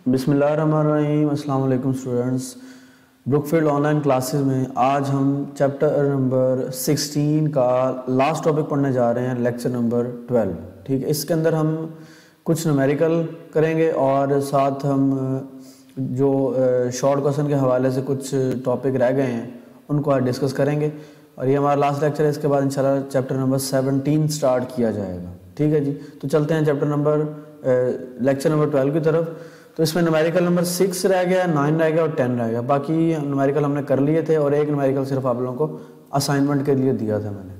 बिस्मिल्लाहिर्रहमानिर्रहीम। अस्सलाम वालेकुम स्टूडेंट्स। ब्रुकफील्ड ऑनलाइन क्लासेस में आज हम चैप्टर नंबर 16 का लास्ट टॉपिक पढ़ने जा रहे हैं, लेक्चर नंबर 12। ठीक है, इसके अंदर हम कुछ न्यूमेरिकल करेंगे और साथ हम जो शॉर्ट क्वेश्चन के हवाले से कुछ टॉपिक रह गए हैं उनको आज डिस्कस करेंगे और ये हमारा लास्ट लेक्चर है। इसके बाद इंशाल्लाह चैप्टर नंबर 17 स्टार्ट किया जाएगा। ठीक है जी, तो चलते हैं चैप्टर नंबर लेक्चर नंबर 12 की तरफ। तो इसमें न्यूमेरिकल नंबर 6 रह गया, 9 रह गया और 10 रह गया। बाकी न्यूमेरिकल हमने कर लिए थे और एक न्यूमेरिकल सिर्फ आप लोगों को असाइनमेंट के लिए दिया था मैंने।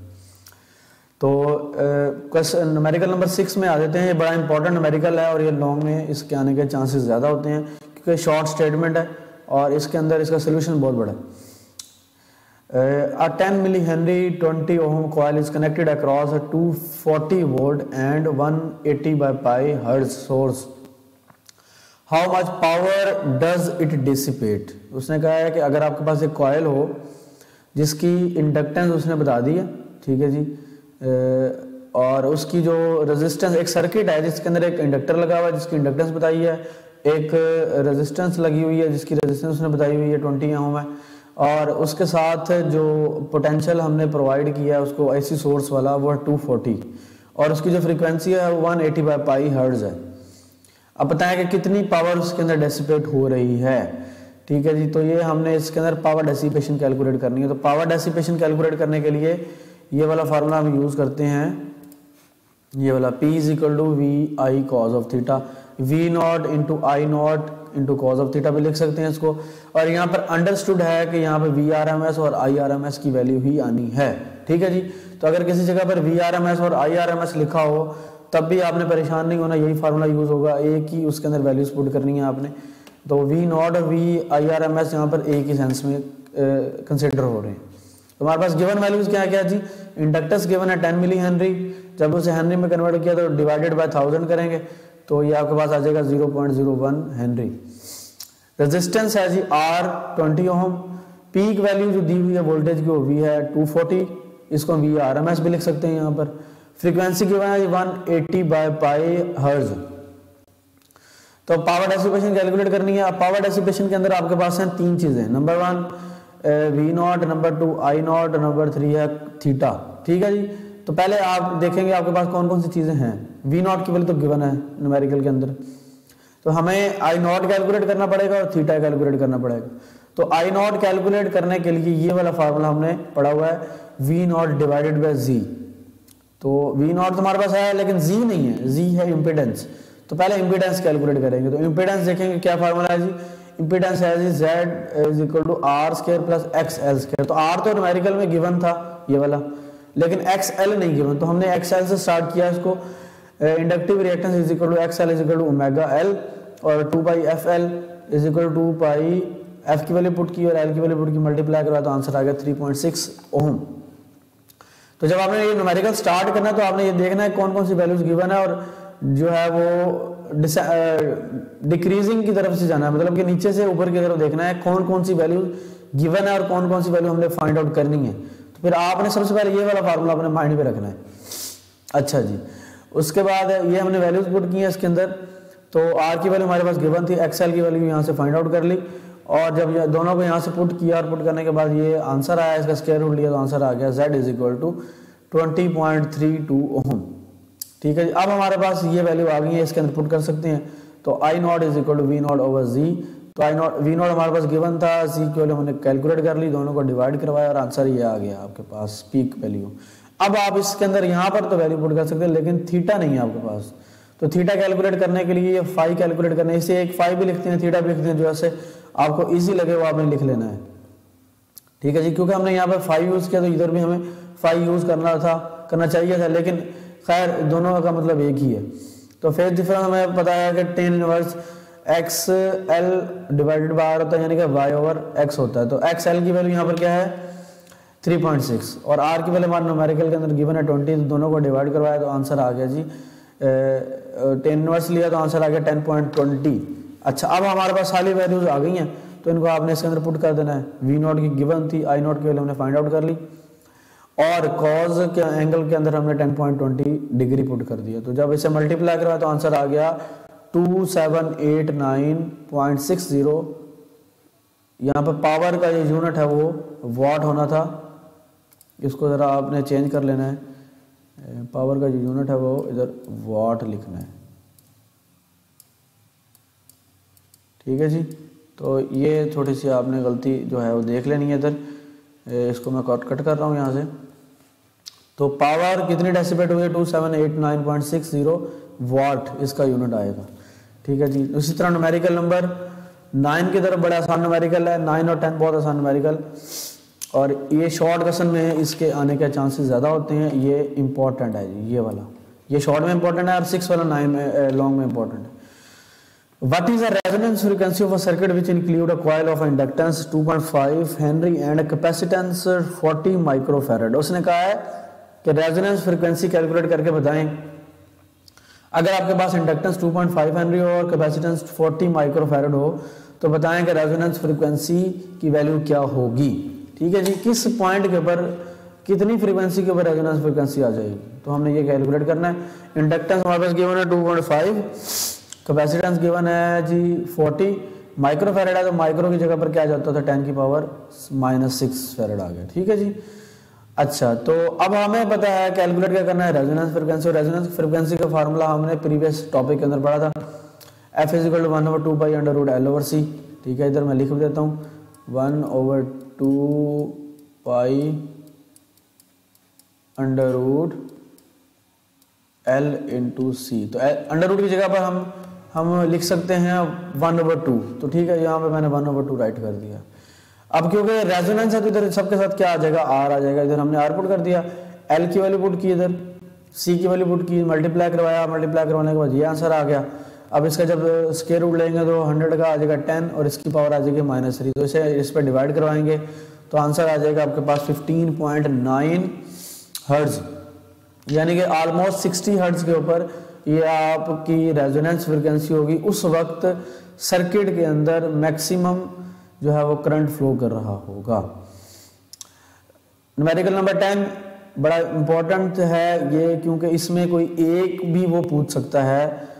तो क्वेश्चन न्यूमेरिकल नंबर 6 में आ जाते हैं। ये बड़ा इंपॉर्टेंट न्यूमेरिकल है और ये लॉन्ग में इसके आने के चांसेस ज़्यादा होते हैं क्योंकि शॉर्ट स्टेटमेंट है और इसके अंदर इसका सोल्यूशन बहुत बड़ा है। A 10 millihenry 20 ohm coil is connected across a 240 volt and 180 by pi hertz source. How much power does it dissipate? उसने कहा है कि अगर आपके पास एक कॉयल हो जिसकी इंडक्टेंस उसने बता दी है, ठीक है जी, और उसकी जो रेजिस्टेंस, एक सर्किट है जिसके अंदर एक इंडक्टर लगा हुआ है जिसकी इंडक्टेंस बताई है, एक रेजिस्टेंस लगी हुई है जिसकी रेजिस्टेंस उसने बताई हुई है 20 ओम है, और उसके साथ जो पोटेंशियल हमने प्रोवाइड किया है उसको एसी सोर्स वाला वो 240 और उसकी जो फ्रीक्वेंसी है 180 बाई पाई हर्ट्ज है। अब बताएं कि कितनी पावर उसके अंदर डेसिपेट हो रही है। ठीक है जी, तो ये हमने इसके अंदर पावर डेसिपेशन कैलकुलेट करनी है। तो पावर डेसिपेशन कैलकुलेट करने के लिए ये वाला फार्मूला हम यूज करते हैं, ये वाला P = VI cos of theta, V not into I not into cos of theta भी लिख सकते हैं इसको। और यहाँ पर अंडरस्टूड है कि यहाँ पर VRMS और IRMS की वैल्यू ही आनी है। ठीक है जी, तो अगर किसी जगह पर VRMS और IRMS लिखा हो तब भी आपने परेशान नहीं होना, यही फार्मूला यूज होगा, एक ही उसके अंदर वैल्यूज पुट करनी है आपने। तो V नॉट और VIRMS यहाँ पर एक ही सेंस में कंसिडर हो रहे हैं। तो हमारे पास गिवन वैल्यूज क्या क्या जी, इंडक्टर्स गिवन है 10 मिली हेनरी, जब उसे हेनरी में कन्वर्ट किया तो डिवाइडेड बाय 1000 करेंगे तो ये आपके पास आ जाएगा 0.01 हेनरी। रेजिस्टेंस है जी R 20 ओम, पीक वैल्यू जो दी हुई है वोल्टेज की वो V है 240, इसको हम VRMS भी लिख सकते हैं यहाँ पर। फ्रीक्वेंसी गिवन है 180 बाय पाई हर्ट्ज। तो पावर डेसिपेशन कैलकुलेट करनी है। अब पावर डेसिपेशन के अंदर आपके पास हैं तीन चीजें, number 1 V not, number 2 I not, number 3 है थीटा। ठीक है जी, तो पहले आप देखेंगे आपके पास कौन कौन सी चीजें हैं। V नॉट की वैल्यू तो गिवन है न्यूमेरिकल के अंदर, तो हमें I नॉट कैलकुलेट करना पड़ेगा और थीटा कैलकुलेट करना पड़ेगा। तो I नॉट कैलकुलेट करने के लिए ये वाला फार्मूला हमने पढ़ा हुआ है, V not divided by Z। तो V नॉट तुम्हारे पास है लेकिन Z नहीं है, Z है इम्पीडेंस। तो पहले इम्पीडेंस कैलकुलेट करेंगे। तो इम्पीडेंस देखेंगे क्या फार्मूला है जी, इम्पीडेंस है जी Z = R² + XL²। तो R तो न्यूमेरिकल में गिवन था ये वाला, लेकिन XL नहीं गिवन, तो हमने XL से स्टार्ट किया इसको। इंडक्टिव रिएक्टेंस XL = ω/L और 2πfL = 2π, F की वैल्यू पुट की और L की वैल्यू पुट की, मल्टीप्लाई करवा तो आंसर आ गया 3.6 ओम। तो जब आपने ये न्यूमेरिकल स्टार्ट करना है तो आपने ये देखना है कौन कौन सी वैल्यूज गिवन है और जो है वो डिक्रीजिंग की तरफ से जाना है, मतलब कि नीचे से ऊपर की तरफ देखना है कौन कौन सी वैल्यू गिवन है और कौन कौन सी वैल्यू हमने फाइंड आउट करनी है। तो फिर आपने सबसे पहले ये वाला फार्मूला अपने माइंड में रखना है। अच्छा जी, उसके बाद ये हमने वैल्यूज पुट की है इसके अंदर। तो R की वैल्यू हमारे पास गिवन थी, XL की वैल्यू यहाँ से फाइंड आउट कर ली और जब दोनों को यहाँ से पुट किया और पुट करने के बाद ये आंसर आया, इसका स्क्वायर रूट लिया तो आंसर आ गया Z = 20.32 ओम। ठीक है जी, अब हमारे पास ये वैल्यू आ गई है, इसके अंदर पुट कर सकते हैं। तो I नॉट = V नॉट/Z। तो V नॉट हमारे पास गिवन था, Z की वैल्यू हमने कैलकुलेट कर ली, दोनों को डिवाइड करवाया और आंसर ये आ गया आपके पास पीक वैल्यू। अब आप इसके अंदर यहाँ पर तो वैल्यू पुट कर सकते हैं लेकिन थीटा नहीं है आपके पास। तो थीटा कैलकुलेट करने के लिए ये फाई कैलकुलेट करना है, इसे एक फाई भी लिखते हैं, थीटा भी लिखते हैं, जो ऐसे आपको ईजी लगे वो आपने लिख लेना है। ठीक है जी, क्योंकि हमने यहाँ पर फाई यूज किया तो इधर भी हमें फाई यूज करना चाहिए था, लेकिन खैर दोनों का मतलब एक ही है। तो फेज डिफरेंस हमें पता है कि tan inverse XL divided by R होता है, यानी कि Y/X होता है। तो XL की वैल्यू यहाँ पर क्या है 3.6 और R की वैल्यू हमारे न्यूमेरिकल के अंदर गिवन है 20, तो दोनों को डिवाइड करवाया तो आंसर आ गया जी, tan इनवर्स लिया तो आंसर आ गया 10.20। अच्छा, अब हमारे पास सारी वैल्यूज आ गई हैं तो इनको आपने इसके अंदर पुट कर देना है। V नॉट की गिवन थी, I नॉट की वैल्यू हमने फाइंड आउट कर ली और कॉज के एंगल के अंदर हमने 10.20 डिग्री पुट कर दिया। तो जब इसे मल्टीप्लाई करवाया तो आंसर आ गया 2789.60। यहाँ पर पावर का जो यूनिट है वो वाट होना था, इसको ज़रा आपने चेंज कर लेना है, पावर का जो यूनिट है वो इधर वाट लिखना है, ठीक है जी। तो ये थोड़ी सी आपने गलती जो है वो देख लेनी है इधर, इसको मैं कट कर रहा हूँ यहाँ से। तो पावर कितनी डेसिपेट हुई है, 2789.60 वाट इसका यूनिट आएगा, ठीक है जी। उसी तरह न्यूमेरिकल नंबर 9 की तरफ बड़ा आसान न्यूमेरिकल है, 9 और 10 बहुत आसान न्यूमेरिकल, और ये शॉर्ट क्वेश्चन में इसके आने के चांसेस ज़्यादा होते हैं। ये इंपॉर्टेंट है जी, ये वाला, ये शॉर्ट में इंपॉर्टेंट है और 6 वाला 9 में लॉन्ग में इंपॉर्टेंट है। What is the resonance frequency of a circuit which include a coil of inductance 2.5 Henry and a capacitance 40 microfarad. उसने कहा है कि रेजोनेंस फ्रीक्वेंसी कैलकुलेट करके बताएं, अगर आपके पास इंडक्टेंस 2.5 हेनरी हो और कैपेसिटेंस 40 माइक्रोफैरड हो तो बताएं कि रेजोनेंस फ्रीक्वेंसी की वैल्यू क्या होगी, ठीक है जी। किस पॉइंट के ऊपर कितनी फ्रीक्वेंसी के ऊपर रेजोनेंस फ्रीक्वेंसी आ जाएगी, तो हमने ये कैलकुलेट करना है। इंडक्टेंस हमारे पास गिवन है 2.5, कैपेसिटेंस गिवन है जी 40 माइक्रोफैरड है, तो माइक्रो की जगह पर क्या जाता था 10 की पावर -6 फैरड आ गया, ठीक है जी। अच्छा, तो अब हमें पता है कैलकुलेट क्या करना है, रेजोनेंस फ्रीक्वेंसी। और रेजोनेंस फ्रीक्वेंसी का फार्मूला हमने प्रीवियस टॉपिक के अंदर पढ़ा था, F = 1/2 पाई √L/C, ठीक है। इधर मैं लिख देता हूँ 1/2 पाई √L/C। तो अंडर रूट की जगह पर हम लिख सकते हैं 1/2, तो ठीक है, यहाँ पे मैंने 1/2 राइट कर दिया। अब क्योंकि रेजोनेंस है तो इधर सबके साथ क्या आ जाएगा, आर आ जाएगा, इधर हमने आर पुट कर दिया, एल की वैल्यू पुट की, इधर सी की वैल्यू पुट की, मल्टीप्लाई करवाया, मल्टीप्लाई करवाने के बाद ये आंसर आ गया। अब इसका जब स्क्वायर रूट लेंगे तो 100 का आ जाएगा 10 और इसकी पावर आ जाएगी -3, तो इसे इस पर डिवाइड करवाएंगे तो आंसर आ जाएगा आपके पास 15.9 हर्ट्ज, यानी कि ऑलमोस्ट 60 हर्ट्ज के ऊपर ये आपकी रेजोनेंस फ्रीक्वेंसी होगी। उस वक्त सर्किट के अंदर मैक्सिमम जो है वो करंट फ्लो कर रहा होगा। न्यूमेरिकल नंबर 10 बड़ा इंपॉर्टेंट है ये, क्योंकि इसमें कोई एक भी वो पूछ सकता है,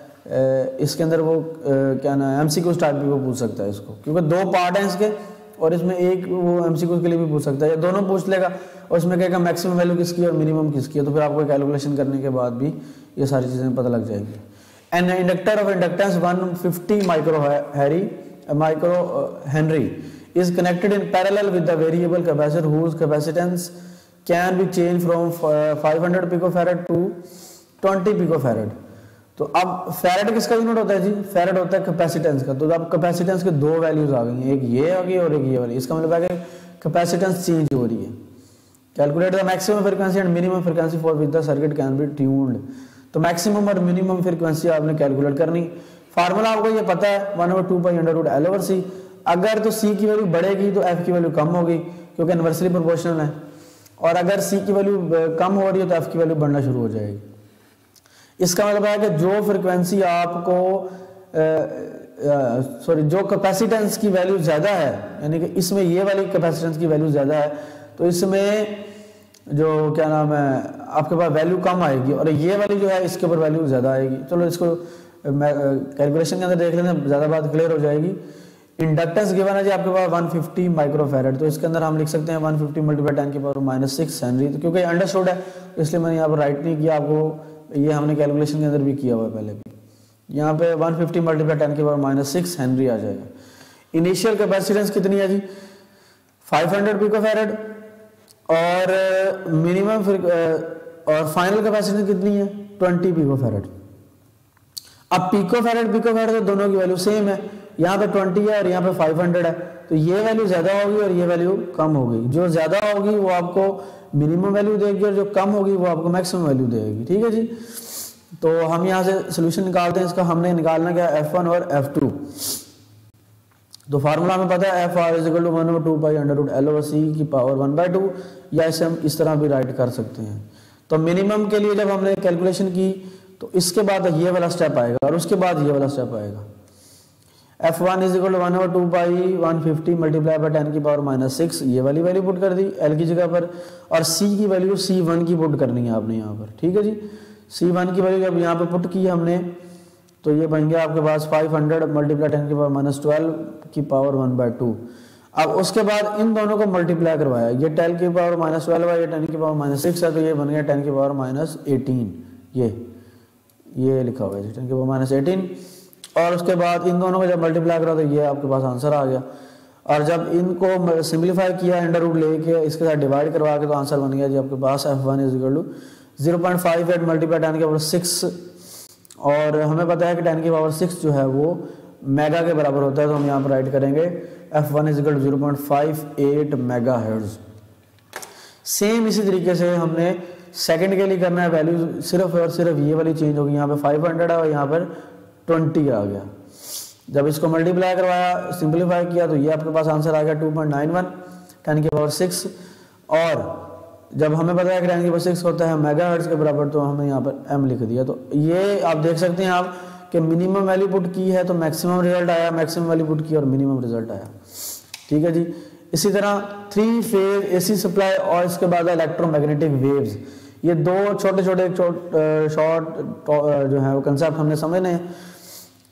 इसके अंदर वो क्या ना MCQ टाइप भी वो पूछ सकता है इसको, क्योंकि 2 पार्ट हैं इसके और इसमें एक वो MCQ के लिए भी पूछ सकता है, या दोनों पूछ लेगा और इसमें कहेगा मैक्सिमम वैल्यू किसकी है और मिनिमम किसकी है, तो फिर आपको कैलकुलेशन करने के बाद भी ये सारी चीज़ें पता लग जाएंगी। An inductor of inductance 150 micro Henry is connected in parallel with the variable capacitor whose capacitance can be changed from 500 picofarad to 20 picofarad। तो अब फैरड किसका यूनिट होता है जी, फैरड होता है कैपेसिटेंस का। तो अब कैपेसिटेंस के 2 वैल्यूज आ गई हैं, एक ये आ गई और एक ये वाली, इसका मतलब है कि कैपेसिटेंस चेंज हो रही है। Calculate the maximum frequency and minimum frequency for which the circuit can be tuned. तो मैक्सिमम और मिनिमम फ्रीक्वेंसी आपने कैलकुलेट करनी। फार्मूला आपको ये पता है 1/2 पाई √L/C। अगर तो C की वैल्यू बढ़ेगी तो F की वैल्यू कम होगी, क्योंकि इन्वर्सली प्रोपोर्शनल है, और अगर C की वैल्यू कम हो रही है तो F की वैल्यू बढ़ना शुरू हो जाएगी। इसका मतलब है कि जो फ्रीक्वेंसी आपको जो कैपेसिटेंस की वैल्यू ज़्यादा है, यानी कि इसमें ये वाली कैपेसिटेंस की वैल्यू ज़्यादा है, तो इसमें जो क्या नाम है आपके पास वैल्यू कम आएगी, और ये वाली जो है इसके ऊपर वैल्यू ज़्यादा आएगी। चलो इसको कैलकुलेशन के अंदर देख लेते हैं, ज़्यादा बात क्लियर हो जाएगी। इंडक्टेंस गिवन है जी आपके पास 150 माइक्रोफैरड, तो इसके अंदर हम लिख सकते हैं 150 × 10 की पावर -6 हेनरी। तो क्योंकि अंडरस्टूड है इसलिए मैंने यहाँ पर राइट नहीं किया, आपको ये हमने कैलकुलेशन के अंदर भी किया हुआ है पहले भी। यहाँ पे 150 × 10 की पावर -6 हेनरी आ जाएगा। इनिशियल कैपेसिटेंस कितनी है जी 500 पिकोफैरड, और मिनिमम और फाइनल कैपेसिटेंस कितनी है 20 पिकोफैरड। अब पिकोफैरड तो दोनों की वैल्यू सेम है, यहाँ पे 20 है और यहाँ पे 500 है, तो ये वैल्यू ज्यादा होगी और ये वैल्यू कम होगी। जो ज्यादा होगी वो आपको मिनिमम वैल्यू देगी और जो कम होगी वो आपको मैक्सिमम वैल्यू देगी, ठीक है जी। तो हम यहाँ से सोल्यूशन निकालते हैं इसका। हमने निकालना क्या F1 और F2। तो फार्मूला हमें पता है FR = 1/2 पाई √L/C की पावर 1/2, या इसे हम इस तरह भी राइट कर सकते हैं। तो मिनिमम के लिए जब हमने कैलकुलेशन की तो इसके बाद ये वाला स्टेप आएगा और उसके बाद ये वाला स्टेप आएगा। F1 = 1/2 पाई 150 × 10 की पावर -6, ये वाली वैल्यू पुट कर दी L की जगह पर, और C की वैल्यू C1 की पुट करनी है आपने यहाँ पर, ठीक है जी। C1 की वैल्यू जब यहाँ पे पुट की हमने तो ये बन गया आपके पास 500 मल्टीप्लाई 10 की पावर माइनस 12 की पावर 1/2। अब उसके बाद इन दोनों को मल्टीप्लाई करवाया, ये 10 की पावर माइनस 12 है, ये 10 की पावर माइनस 6 है, तो ये बन गया 10 की पावर माइनस 18। ये लिखा हुआ है 10 की पावर माइनस 18। और उसके बाद इन दोनों को जब मल्टीप्लाई करा तो ये आपके पास आंसर आ गया। और जब इनको सिंप्लीफाई किया अंडर रूट लेके इसके साथ डिवाइड करवा के तो आंसर बन गया जी आपके पास f1 is equal to 0.58 multiply 10 की पावर 6। और हमें पता है कि 10 की पावर 6 जो है वो मेगा के बराबर होता है, तो हम यहाँ पर राइट करेंगे f1 is equal to 0.58 mega hertz. Same इसी तरीके से हमने सेकंड के लिए करना है, वैल्यू सिर्फ और सिर्फ ये वाली चेंज होगी, यहाँ पे 500 है और यहाँ पर 20 आ गया। जब इसको मल्टीप्लाई करवाया सिंप्लीफाई किया तो ये आपके पास आंसर आ गया 2.91 10 की पावर 6। और जब हमें पता है कि 10 की पावर 6 होता है मेगा हर्ट्ज के बराबर, तो हमने यहाँ पर m लिख दिया। तो ये आप देख सकते हैं आप कि मिनिमम वैल्यू पुट की है तो मैक्सिमम रिजल्ट आया, मैक्सिमम वैल्यू पुट की और मिनिमम रिजल्ट आया। ठीक है जी। इसी तरह 3 फेज एसी सप्लाई और इसके बाद इलेक्ट्रोमैग्नेटिक वेव्स, ये दो छोटे छोटे शॉर्ट जो है वो कंसेप्ट हमने समझने हैं।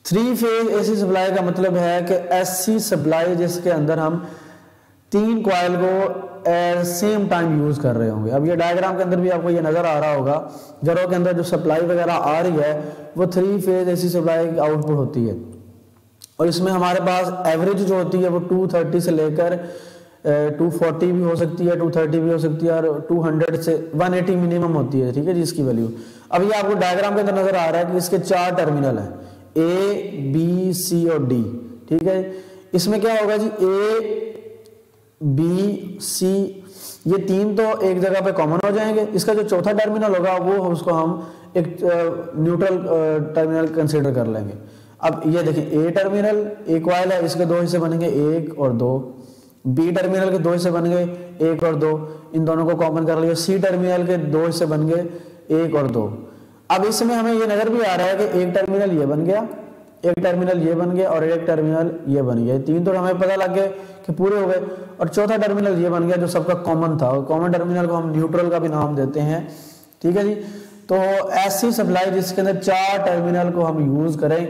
3 फेज एसी सप्लाई का मतलब है कि एसी सप्लाई जिसके अंदर हम 3 कॉइल को एट सेम टाइम यूज कर रहे होंगे। अब ये डायग्राम के अंदर भी आपको ये नजर आ रहा होगा, घरों के अंदर जो सप्लाई वगैरह आ रही है वो 3 फेज एसी सप्लाई की आउटपुट होती है। और इसमें हमारे पास एवरेज जो होती है वो 230 से लेकर 240 भी हो सकती है, 230 भी हो सकती है, और 200 से 180 मिनिमम होती है। ठीक है जी इसकी वैल्यू। अब ये आपको डायग्राम के अंदर नजर आ रहा है कि इसके 4 टर्मिनल हैं, A, B, C और D। ठीक है, इसमें क्या होगा जी, A, B, C ये 3 तो एक जगह पे कॉमन हो जाएंगे। इसका जो चौथा टर्मिनल होगा वो उसको हम एक न्यूट्रल टर्मिनल कंसीडर कर लेंगे। अब ये देखिए A टर्मिनल, एक कॉइल है, इसके 2 हिस्से बनेंगे 1 और 2। B टर्मिनल के 2 हिस्से बन गए 1 और 2, इन दोनों को कॉमन कर लिया। C टर्मिनल के 2 हिस्से बन गए 1 और 2। अब इसमें हमें ये नजर भी आ रहा है कि एक टर्मिनल ये बन गया, एक टर्मिनल ये बन गया और एक टर्मिनल ये बन गया। 3 तो हमें पता लग गया कि पूरे हो गए। और चौथा टर्मिनल ये बन गया जो सबका कॉमन था, और कॉमन टर्मिनल को हम न्यूट्रल का भी नाम देते हैं। ठीक है जी। तो ऐसी सप्लाई जिसके अंदर 4 टर्मिनल को हम यूज करें,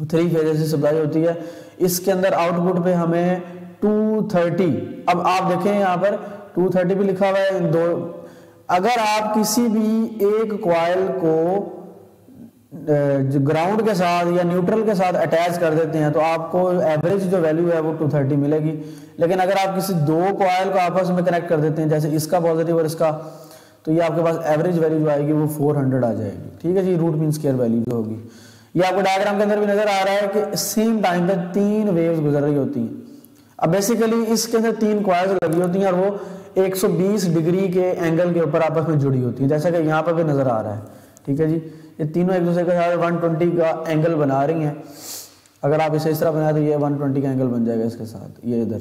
3 फेज ऐसी सप्लाई होती है। इसके अंदर आउटपुट पे हमें 230, अब आप देखें यहाँ पर 230 भी लिखा हुआ है इन दो। अगर आप किसी भी एक कॉइल को ग्राउंड के साथ या न्यूट्रल के साथ अटैच कर देते हैं तो आपको एवरेज जो वैल्यू है वो 230 मिलेगी। लेकिन अगर आप किसी 2 कॉइल को आपस में कनेक्ट कर देते हैं, जैसे इसका पॉजिटिव और इसका, तो ये आपके पास एवरेज वैल्यू जो आएगी वो 400 आ जाएगी। ठीक है जी, रूट मीन स्क्वायर वैल्यू जो होगी। ये आपको डायग्राम के अंदर भी नजर आ रहा है कि सेम टाइम पे 3 वेव्स गुजर रही होती हैं। अब बेसिकली इसके अंदर 3 कॉइल्स लगी होती हैं और वो 120 डिग्री के एंगल के ऊपर आपस में जुड़ी होती है, जैसा कि यहाँ पर भी नजर आ रहा है। ठीक है जी, ये तीनों एक दूसरे के साथ 120 का एंगल बना रही हैं। अगर आप इसे इस तरह बनाए तो ये 120 का एंगल बन जाएगा इसके साथ, ये इधर।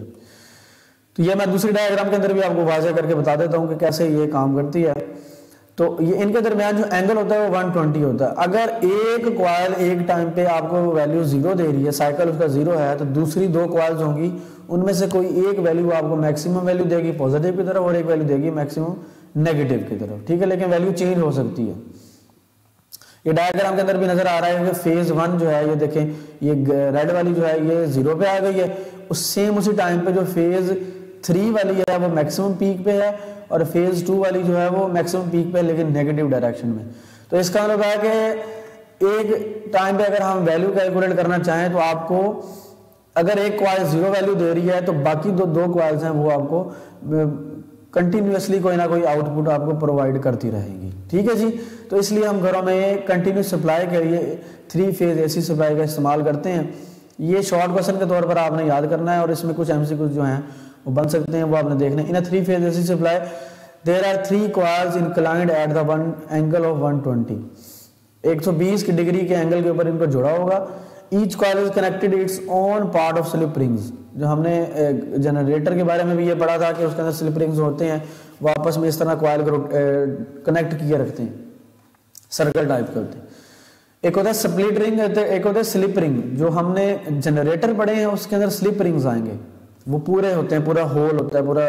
तो ये मैं दूसरी डायग्राम के अंदर भी आपको वाज़ेह करके बता देता हूँ कि कैसे ये काम करती है। तो ये इनके दरमियान जो एंगल होता है वो 120 होता है। अगर एक कॉइल एक टाइम पे आपको वैल्यू 0 दे रही है, साइकिल उसका 0 है, तो दूसरी 2 कॉइल्स होंगी, उनमें से कोई एक वैल्यू आपको मैक्सिमम वैल्यू देगी पॉजिटिव की तरफ और एक वैल्यू देगी मैक्सिमम नेगेटिव की तरफ। ठीक है, लेकिन वैल्यू चेंज हो सकती है। ये डायग्राम के अंदर भी नजर आ रहा है कि फेज 1 जो है, ये देखें, ये रेड वाली जो है ये 0 पे आ गई है। उसी टाइम पे जो फेज 3 वाली है वो मैक्सिमम पीक पे है और फेज 2 वाली जो है वो मैक्सिमम पीक पे है, लेकिन नेगेटिव डायरेक्शन में। तो इसका मतलब है कि एक टाइम पे अगर हम वैल्यू कैलकुलेट करना चाहें तो आपको, अगर एक कॉइल 0 वैल्यू दे रही है तो बाकी दो कॉइल्स हैं वो आपको कंटिन्यूसली कोई ना कोई आउटपुट आपको प्रोवाइड करती रहेगी। ठीक है जी। तो इसलिए हम घरों में कंटिन्यूस सप्लाई के लिए 3 फेज एसी सप्लाई का इस्तेमाल करते हैं। ये शॉर्ट क्वेश्चन के तौर पर आपने याद करना है और इसमें कुछ एमसीक्यू जो हैं वो बन सकते हैं, वो आपने देखना है। In 3 phase AC supply there are 3 coils inclined at the one angle of 120 की डिग्री के एंगल के ऊपर इनको जोड़ा होगा। Each coil is connected its own part of slip rings. जो हमने जनरेटर के बारे में भी ये पढ़ा था कि उसके अंदर स्लिप रिंग्स होते हैं, वो आपस में इस तरह कॉइल को कनेक्ट किए रखते हैं, सर्कल टाइप के होते हैं। एक होता है स्प्लिट रिंग, एक होता है स्लिप रिंग। जो हमने जनरेटर पढ़े हैं उसके अंदर स्लिप रिंग्स आएंगे, वो पूरे होते हैं, पूरा होल होता है, पूरा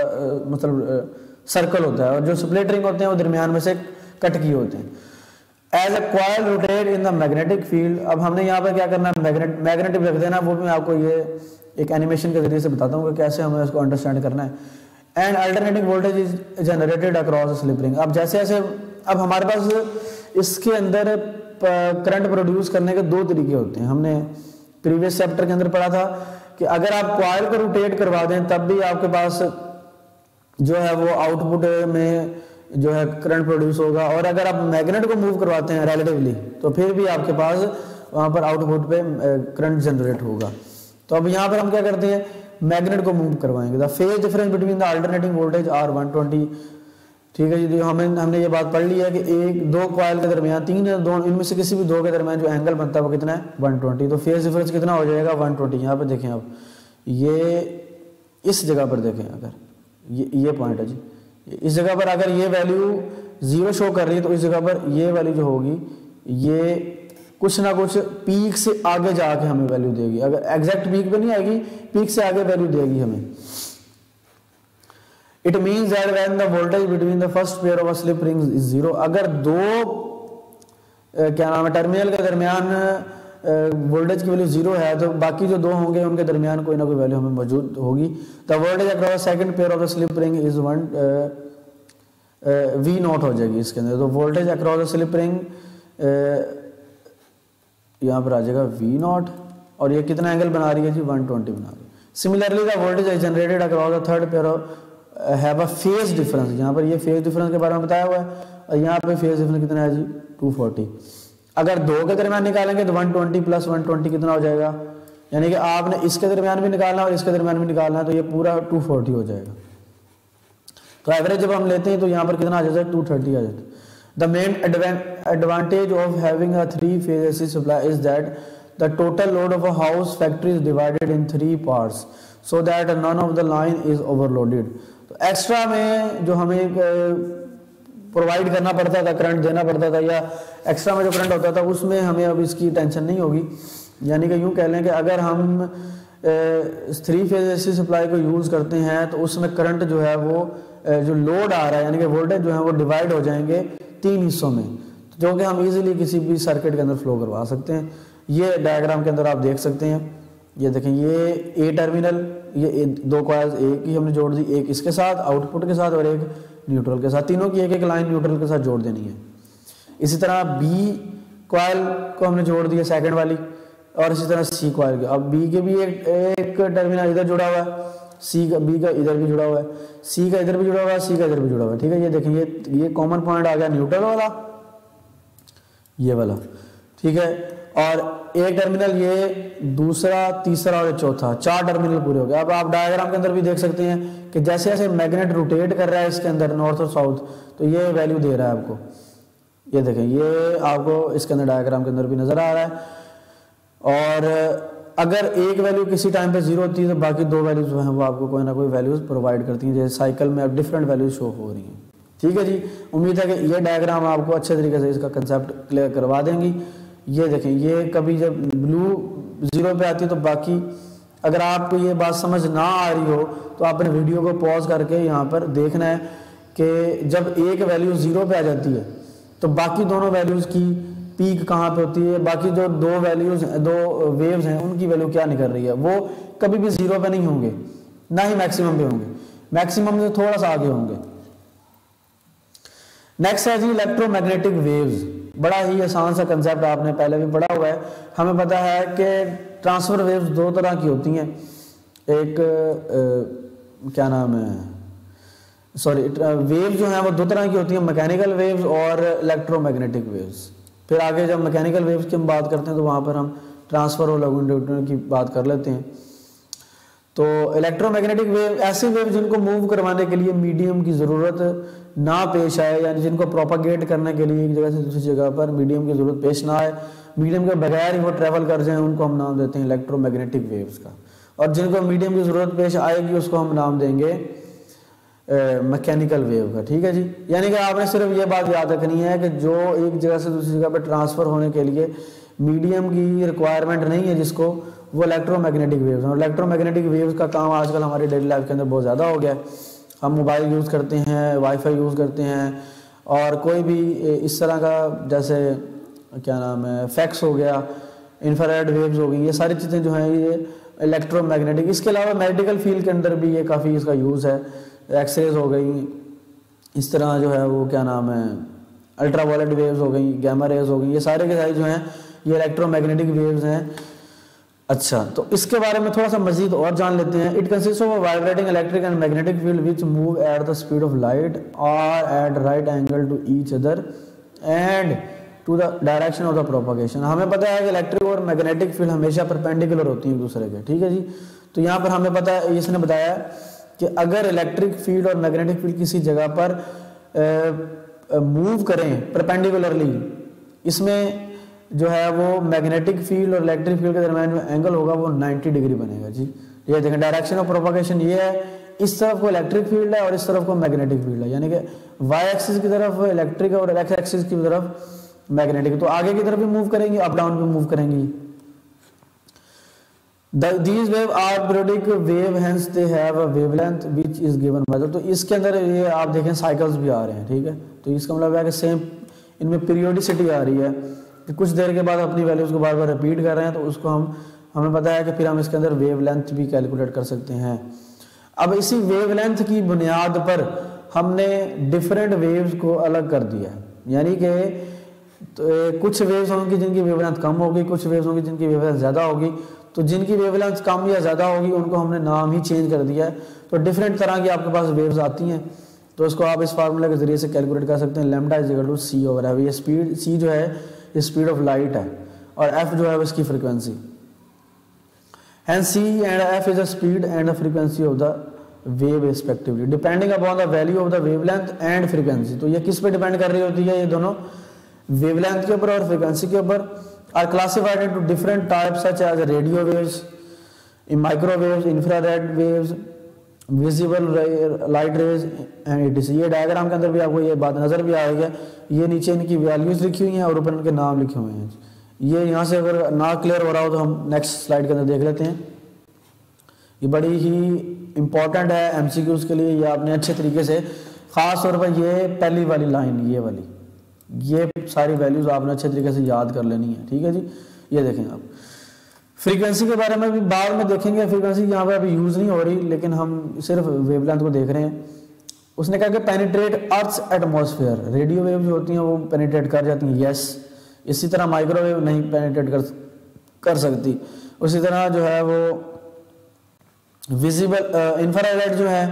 मतलब सर्कल होता है। और जो स्प्लिट रिंग होते हैं वो दरमियान में से कट किए होते हैं। As a coil rotate in the magnetic field. अब हमने यहाँ पर क्या करना है, मैग्नेटिक रख देना, वो भी मैं आपको ये एक एनिमेशन के जरिए से बताता हूँ कि कैसे हमें इसको अंडरस्टैंड करना है। And alternating voltage is generated across slip ring. अब जैसे जैसे अब हमारे पास इसके अंदर करंट प्रोड्यूस करने के दो तरीके होते हैं। हमने प्रीवियस चैप्टर के अंदर पढ़ा था कि अगर आप कॉइल को रोटेट करवा दें तब भी आपके पास जो है वो आउटपुट में जो है करंट प्रोड्यूस होगा, और अगर आप मैग्नेट को मूव करवाते हैं रिलेटिवली तो फिर भी आपके पास वहाँ पर आउटपुट पे करंट जनरेट होगा। तो अब यहाँ पर हम क्या करते हैं, मैग्नेट को मूव करवाएंगे। The phase difference between the alternating voltage are 120। ठीक है जी, हमने ये बात पढ़ ली है कि एक दो कॉइल के दरमियान तीन या दो, इनमें से किसी भी दो के दरमियान जो एंगल बनता है वो कितना है 120। तो फेज डिफरेंस कितना हो जाएगा 120। यहाँ पर देखें आप, ये इस जगह पर देखें, अगर ये पॉइंट है जी, इस जगह पर अगर ये वैल्यू 0 शो कर रही है तो इस जगह पर ये वैल्यू जो होगी ये कुछ ना कुछ पीक से आगे जाके हमें वैल्यू देगी। अगर एग्जैक्ट पीक पे नहीं आएगी, पीक से आगे वैल्यू देगी हमें। It means that when the voltage between the first pair of slip rings is 0, अगर दो क्या नाम है टर्मिनल के दरमियान वोल्टेज की वैल्यू 0 है तो बाकी जो दो होंगे उनके दरमियान कोई ना कोई वैल्यू हमें मौजूद होगी। The voltage across second pair of the slip ring is 1 V not हो जाएगी इसके अंदर। तो voltage across the slip ring यहाँ पर आ जाएगा V नॉट, और ये कितना एंगल बना रही है जी 120 बना रही है। Similarly the voltage is generated across the third pair of have a phase difference. यहाँ पर ये फेज डिफरेंस के बारे में बताया हुआ है, और यहाँ पे फेज डिफरेंस कितना है जी 240। अगर दो के दरमियान निकालेंगे तो 120 प्लस 120 कितना हो जाएगा, यानी कि आपने इसके दरमियान भी निकालना है और इसके दरमियान भी निकालना है, तो ये पूरा 240 हो जाएगा। तो एवरेज जब हम लेते हैं तो यहाँ पर कितना आ जाता है 230 आ जाता है। The main advantage of having a 3 phase AC supply is that the total load of a house factory is divided in 3 parts so that none of the line is overloaded. तो एक्स्ट्रा में जो हमें provide करना पड़ता था, current देना पड़ता था, या एक्स्ट्रा में जो करंट होता था उसमें हमें अब इसकी टेंशन नहीं होगी। यानी कि यूँ कह लें कि अगर हम 3 फेज एसी सप्लाई को यूज़ करते हैं तो उसमें करंट जो है वो जो लोड आ रहा है यानी कि वोल्टेज जो है वो डिवाइड हो जाएंगे 3 हिस्सों में, जो कि हम इजीली किसी भी सर्किट के अंदर फ्लो करवा सकते हैं। ये डायग्राम के अंदर आप देख सकते हैं, ये देखें, ये ए टर्मिनल, ये दो कॉइल्स एक ही हमने जोड़ दी, एक इसके साथ आउटपुट के साथ और एक न्यूट्रल के साथ, तीनों की एक एक लाइन न्यूट्रल के साथ जोड़ देनी है। इसी तरह बी कॉइल को हमने जोड़ दिया सेकंड वाली, और इसी तरह सी कॉइल के। अब बी के भी एक टर्मिनल इधर जुड़ा हुआ है, सी का बी का इधर भी जुड़ा हुआ है, सी का इधर भी जुड़ा हुआ है, सी का इधर भी जुड़ा हुआ है। ठीक है, ये देखें, ये कॉमन पॉइंट आ गया न्यूट्रल वाला, ये वाला। ठीक है, और एक टर्मिनल ये, दूसरा, तीसरा और चौथा, 4 टर्मिनल पूरे हो गए। अब आप डायग्राम के अंदर भी देख सकते हैं कि जैसे जैसे मैग्नेट रोटेट कर रहा है इसके अंदर नॉर्थ और साउथ, तो ये वैल्यू दे रहा है आपको। ये देखें, ये आपको इसके अंदर डायग्राम के अंदर भी नजर आ रहा है। और अगर एक वैल्यू किसी टाइम पे 0 होती है तो बाकी दो वैल्यूज जो हैं वो आपको कोई ना कोई वैल्यूज प्रोवाइड करती हैं, जैसे साइकिल में अब डिफरेंट वैल्यूज शो हो रही हैं। ठीक है जी, उम्मीद है कि ये डायग्राम आपको अच्छे तरीके से इसका कंसेप्ट क्लियर करवा देंगी। ये देखें, ये कभी जब ब्लू 0 पे आती है तो बाकी, अगर आपको ये बात समझ ना आ रही हो तो आपने वीडियो को पॉज करके यहाँ पर देखना है कि जब एक वैल्यू 0 पे आ जाती है तो बाकी दोनों वैल्यूज़ की पीक कहाँ पे होती है, बाकी जो दो वैल्यूज़, दो वेव्स हैं उनकी वैल्यू क्या निकल रही है, वो कभी भी 0 पे नहीं होंगे, ना ही मैक्सिमम पे होंगे, मैक्सिमम से थोड़ा सा आगे होंगे। नेक्स्ट है जी इलेक्ट्रोमैग्नेटिक वेव्स। बड़ा ही आसान सा कंसेप्ट, आपने पहले भी पढ़ा हुआ है। हमें पता है कि ट्रांसफर वेव्स 2 तरह की होती हैं, एक क्या नाम है, सॉरी, वेव्स जो हैं वो 2 तरह की होती हैं, मैकेनिकल वेव्स और इलेक्ट्रोमैग्नेटिक वेव्स। फिर आगे जब मैकेनिकल वेव्स की हम बात करते हैं तो वहाँ पर हम ट्रांसफर और लॉन्गिट्यूडनल की बात कर लेते हैं। तो इलेक्ट्रोमैग्नेटिक वेव ऐसे वेव जिनको मूव करवाने के लिए मीडियम की ज़रूरत ना पेश आए, यानी जिनको प्रोपागेट करने के लिए एक जगह से दूसरी जगह पर मीडियम की ज़रूरत पेश ना आए, मीडियम के बगैर ही वो ट्रैवल कर जाएं, उनको हम नाम देते हैं इलेक्ट्रोमैग्नेटिक वेव्स का। और जिनको मीडियम की ज़रूरत पेश आएगी उसको हम नाम देंगे मैकेनिकल वेव का। ठीक है जी, यानी कि आपने सिर्फ ये बात याद रखनी है कि जो एक जगह से दूसरी जगह पर ट्रांसफ़र होने के लिए मीडियम की रिक्वायरमेंट नहीं है जिसको, वो इलेक्ट्रोमैग्नेटिक वेव्स हैं। और इलेक्ट्रोमैग्नेटिक वेव्स का काम आजकल हमारी डेली लाइफ के अंदर बहुत ज़्यादा हो गया है। हम मोबाइल यूज़ करते हैं, वाईफाई यूज़ करते हैं, और कोई भी इस तरह का जैसे क्या नाम है फैक्स हो गया, इंफ्रारेड वेव्स हो गई, ये सारी चीज़ें जो हैं ये इलेक्ट्रोमैग्नेटिक। इसके अलावा मेडिकल फील्ड के अंदर भी ये काफ़ी इसका यूज़ है। एक्सरेज हो गई, इस तरह जो है वो क्या नाम है अल्ट्रावायलेट वेव्स हो गई, गैमा रेज हो गई, ये सारे के सारे जो हैं ये इलेक्ट्रोमैग्नेटिक वेव्स हैं। अच्छा, तो इसके बारे में थोड़ा सा मजीद और जान लेते हैं। It consist of vibrating electric and magnetic field which move at the speed of light और at right angle to each other and to the direction of the propagation. हमें पता है कि इलेक्ट्रिक और मैग्नेटिक फील्ड हमेशा perpendicular होती हैं एक दूसरे के, ठीक है जी। तो यहाँ पर हमें पता है, इसने बताया कि अगर इलेक्ट्रिक फील्ड और मैग्नेटिक फील्ड किसी जगह पर मूव करें परपेंडिकुलरली, इसमें जो है वो मैग्नेटिक फील्ड और इलेक्ट्रिक फील्ड के दरमियान जो एंगल होगा वो 90 डिग्री बनेगा जी। ये देखें, डायरेक्शन ऑफ प्रोपगेशन ये है, इस तरफ को इलेक्ट्रिक फील्ड है और इस तरफ को मैग्नेटिक फील्ड है, यानी कि वाई एक्सिस की तरफ इलेक्ट्रिक और एक्स एक्सिस की तरफ मैग्नेटिक। तो आगे की तरफ भी मूव करेंगे, अप डाउन भी मूव करेंगी। These wave are periodic wave, hence they have a wavelength which is given by the। तो इसके अंदर ये आप देखें साइकिल्स भी आ रहे हैं, ठीक है। तो इसका मतलब है कि सेम इनमें पीरियोडिसिटी आ रही है कि कुछ देर के बाद अपनी वैल्यूज को बार बार रिपीट कर रहे हैं, तो उसको हमें पता है कि फिर हम इसके अंदर वेवलेंथ भी कैलकुलेट कर सकते हैं। अब इसी वेवलेंथ की बुनियाद पर हमने डिफरेंट वेव्स को अलग कर दिया है, यानी कि तो कुछ वेव्स होंगी जिनकी वेवलेंथ कम होगी, कुछ वेव्स होंगी जिनकी वेवलेंथ ज़्यादा होगी। तो जिनकी वेवलेंथ कम या ज़्यादा होगी उनको हमने नाम ही चेंज कर दिया है। तो डिफरेंट तरह की आपके पास वेव्स आती हैं, तो इसको आप इस फार्मूला के ज़रिए से कैलकुलेट कर सकते हैं। Lambda is equal to c over f. ये स्पीड सी जो है ये स्पीड ऑफ लाइट है और एफ जो है वो इसकी frequency. And c and f is the speed and the frequency of the wave respectively depending upon the value of the wavelength and frequency. तो ये किस पे डिपेंड कर रही होती है, ये दोनों वेवलेंथ के ऊपर और फ्रीक्वेंसी के ऊपर। Are classified into different types such as radio waves, microwaves, infrared waves, visible light rays and etc. ये डायग्राम के अंदर भी आपको ये बात नजर भी आएगी। ये नीचे इनकी वैल्यूज लिखी हुई हैं और ऊपर इनके नाम लिखे हुए हैं। ये यहाँ से अगर ना क्लियर हो रहा हो तो हम नेक्स्ट स्लाइड के अंदर देख लेते हैं। ये बड़ी ही इंपॉर्टेंट है एमसीक्यूज के लिए, ये आपने अच्छे तरीके से खास तौर पर ये पहली वाली लाइन ये वाली ये सारी वैल्यूज आपने अच्छे तरीके से याद कर लेनी है, ठीक है जी। ये देखें आप फ्रीक्वेंसी के बारे में भी बाद में देखेंगे। फ्रीक्वेंसी यहाँ पर अभी यूज नहीं हो रही, लेकिन हम सिर्फ वेवलेंथ को देख रहे हैं। उसने कहा कि penetrate earth's atmosphere. Radio wave जो होती हैं वो पेनिट्रेट कर जाती हैं, यस। इसी तरह माइक्रोवेव नहीं पेनिट्रेट कर सकती। उसी तरह जो है वो विजिबल इंफ्रारेड जो है,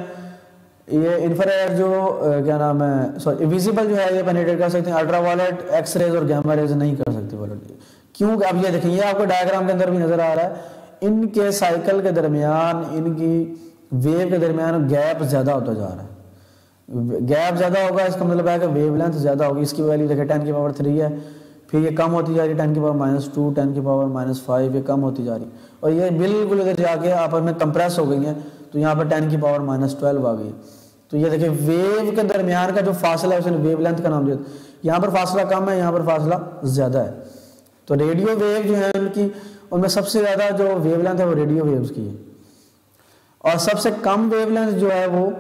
ये इंफ्रारेड जो क्या नाम है सॉरी विजिबल जो है ये पेनिट्रेट कर सकते हैं। अल्ट्रावायलेट, एक्स रेज और गैमा रेज नहीं कर सकते। क्यों? अब ये देखें, ये आपको डायग्राम के अंदर भी नजर आ रहा है। इनके साइकिल के दरमियान, इनकी वेव के दरमियान गैप ज्यादा होता जा रहा है। गैप ज्यादा होगा, इसका मतलब है कि वेवलेंथ ज्यादा होगी। इसकी वैल्यू देखें 10 की पावर 3 है, फिर ये कम होती जा रही है 10 की पावर -2, 10 की पावर -5, ये कम होती जा रही है और ये बिल्कुल इधर जाके आपस में कंप्रेस हो गई है। तो यहाँ पर 10 की पावर -12 आ गई। तो ये देखिए वेव के दरमियान का जो फासला है उसने वेवलेंथ का नाम दिया। यहाँ पर फासला कम है, यहाँ पर फासला ज्यादा है। तो रेडियो वेव जो है उनमें सबसे ज्यादा जो वेवलेंथ है वो रेडियो वेव्स की है और सबसे कम वेवलेंथ जो है वो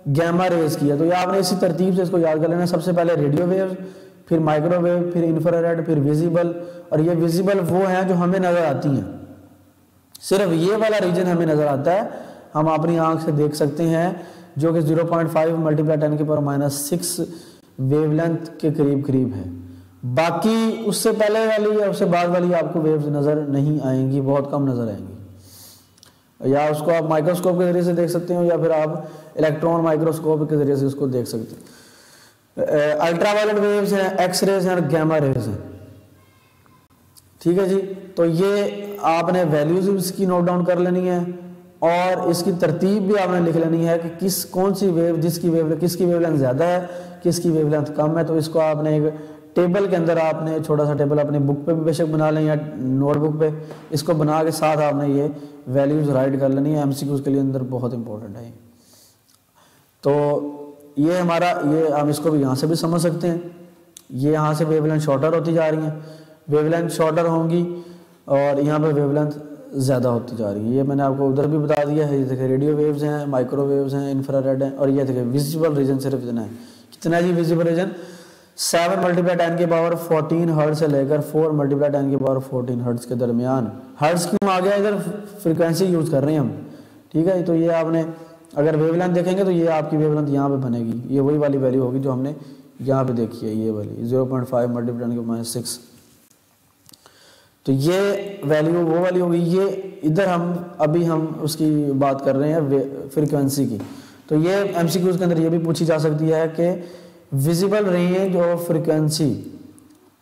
गैमा रेज की है। तो ये आपने इसी तरतीब से इसको याद कर लेना। सबसे पहले रेडियो वेव, फिर माइक्रोवेव, फिर इंफ्रारेड, फिर विजिबल। और ये विजिबल वो हैं जो हमें नजर आती हैं, सिर्फ ये वाला रीजन हमें नजर आता है, हम अपनी आंख से देख सकते हैं, जो कि 0.5 × 10 की पावर -6 वेवलेंथ के करीब करीब है। बाकी उससे पहले वाली या उससे बाद वाली आपको वेव्स नजर नहीं आएंगी, बहुत कम नजर आएंगी। या उसको आप माइक्रोस्कोप के जरिए से देख सकते हो या फिर आप इलेक्ट्रॉन माइक्रोस्कोप के जरिए से उसको देख सकते हैं। अल्ट्रावायलेट वेव्स हैं, एक्स रेज हैं और गैमा रेज हैं, ठीक है जी। तो ये आपने वैल्यूज इसकी नोट डाउन कर लेनी है और इसकी तरतीब भी आपने लिख लेनी है कि कौन सी वेव किसकी वेवलेंथ ज्यादा है, किसकी वेवलेंथ कम है। तो इसको आपने एक टेबल के अंदर आपने छोटा सा टेबल अपनी बुक पे भी बेशक बना लें या नोटबुक पे, इसको बना के साथ आपने ये वैल्यूज राइट कर लेनी है। एमसीक्यूज के लिए अंदर बहुत इंपॉर्टेंट है। तो ये हमारा ये हम इसको भी यहाँ से भी समझ सकते हैं। ये यहाँ से वेवलेंथ शॉर्टर होती जा रही हैं, वेवलेंथ शॉर्टर होंगी और यहाँ पर वेवलेंथ ज़्यादा होती जा रही है। ये मैंने आपको उधर भी बता दिया है। ये देखिए रेडियो वेव्स हैं, माइक्रोवेव्स हैं, इंफ्रारेड हैं और ये देखिए विजिबल रीजन सिर्फ इतना है। कितना है जी विजिबल रीजन? 7 मल्टीप्लाई 10 की पावर 14 हर्ट्ज से लेकर 4 मल्टीप्लाई 10 की पावर 14 हर्ट्ज के दरमियान। हर्ट्ज क्यों आ गया, इधर फ्रीक्वेंसी यूज कर रहे हैं हम, ठीक है। तो ये आपने अगर वेवलेंथ देखेंगे तो ये आपकी वेवलेंथ यहाँ पे बनेगी, ये वही वाली वैल्यू होगी जो हमने यहाँ पे देखी है, ये वाली 0.5 मल्टीप्लाई 10 की पावर -6। तो ये वैल्यू वो वाली होगी। ये इधर हम उसकी बात कर रहे हैं फ्रीक्वेंसी की। तो ये एमसीक्यूज के अंदर ये भी पूछी जा सकती है कि visible range of frequency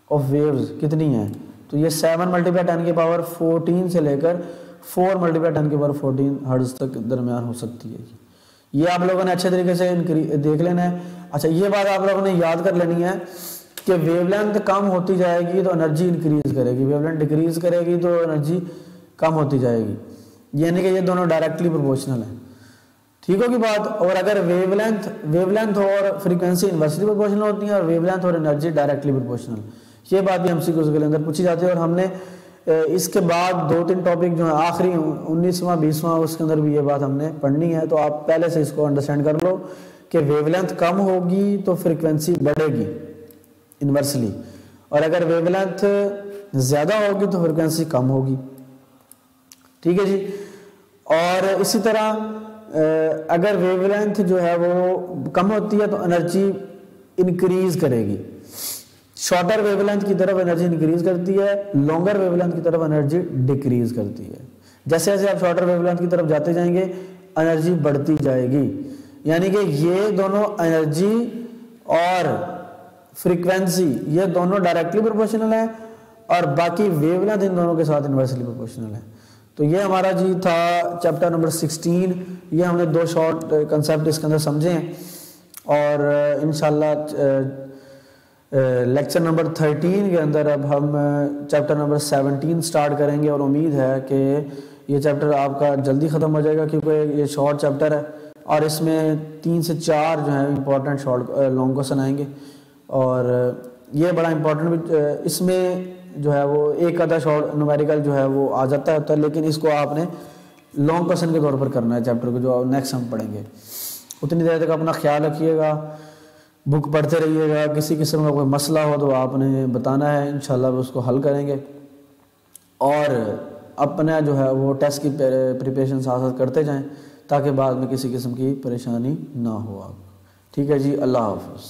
of waves कितनी है। तो ये 7 मल्टीप्लाई 10 की पावर 14 से लेकर 4 मल्टीप्लाई 10 की पावर 14 हर्ट्ज तक दरमियान हो सकती है। ये आप लोगों ने अच्छे तरीके से देख लेना है। अच्छा, ये बात आप लोगों ने याद कर लेनी है कि वेवलेंथ कम होती जाएगी तो एनर्जी इंक्रीज करेगी, वेवलेंथ डिक्रीज करेगी तो एनर्जी कम होती जाएगी, यानी कि ये दोनों डायरेक्टली प्रोपोर्शनल है। ठीक होगी बात। और अगर वेवलेंथ और फ्रीक्वेंसी इनवर्सली प्रोपोर्शनल होती है और वेवलेंथ और एनर्जी डायरेक्टली प्रोपोर्शनल, ये बात भी एमसीक्यूज के अंदर पूछी जाती है। और हमने इसके बाद 2-3 टॉपिक जो है आखिरी 19वां 20वां उसके अंदर भी ये बात हमने पढ़नी है। तो आप पहले से इसको अंडरस्टैंड कर लो कि वेवलेंथ कम होगी तो फ्रीक्वेंसी बढ़ेगी इनवर्सली, और अगर वेवलेंथ ज्यादा होगी तो फ्रीक्वेंसी कम होगी। ठीक है जी। और इसी तरह अगर वेवलेंथ जो है वो कम होती है तो एनर्जी इंक्रीज करेगी। शॉर्टर वेवलेंथ की तरफ एनर्जी इंक्रीज करती है, लॉन्गर वेवलेंथ की तरफ एनर्जी डिक्रीज करती है। जैसे जैसे आप शॉर्टर वेवलेंथ की तरफ जाते जाएंगे एनर्जी बढ़ती जाएगी, यानी कि ये दोनों एनर्जी और फ्रीक्वेंसी ये दोनों डायरेक्टली प्रोपोर्शनल है और बाकी वेवलेंथ इन दोनों के साथ इनवर्सली प्रोपोर्शनल है। तो ये हमारा जी था चैप्टर नंबर 16। ये हमने 2 शॉर्ट कंसेप्ट इसके अंदर समझे हैं और इंशाल्लाह लेक्चर नंबर 13 के अंदर अब हम चैप्टर नंबर 17 स्टार्ट करेंगे और उम्मीद है कि ये चैप्टर आपका जल्दी ख़त्म हो जाएगा क्योंकि ये शॉर्ट चैप्टर है और इसमें 3 से 4 जो है इंपॉर्टेंट शॉर्ट लॉन्ग क्वेश्चन आएंगे और ये बड़ा इंपॉर्टेंट इसमें जो है वो एक आधा शॉर्ट न्यूमेरिकल जो है वो आ जाता है, लेकिन इसको आपने लॉन्ग क्वेश्चन के तौर पर करना है चैप्टर को जो नेक्स्ट हम पढ़ेंगे। उतनी देर तक अपना ख्याल रखिएगा, बुक पढ़ते रहिएगा। किसी किस्म का कोई मसला हो तो आपने बताना है, इंशाल्लाह उसको हल करेंगे और अपना जो है वो टेस्ट की प्रिपरेशन साथ साथ करते जाएं ताकि बाद में किसी किस्म की परेशानी ना हो आप। ठीक है जी, अल्लाह हाफ़िज़।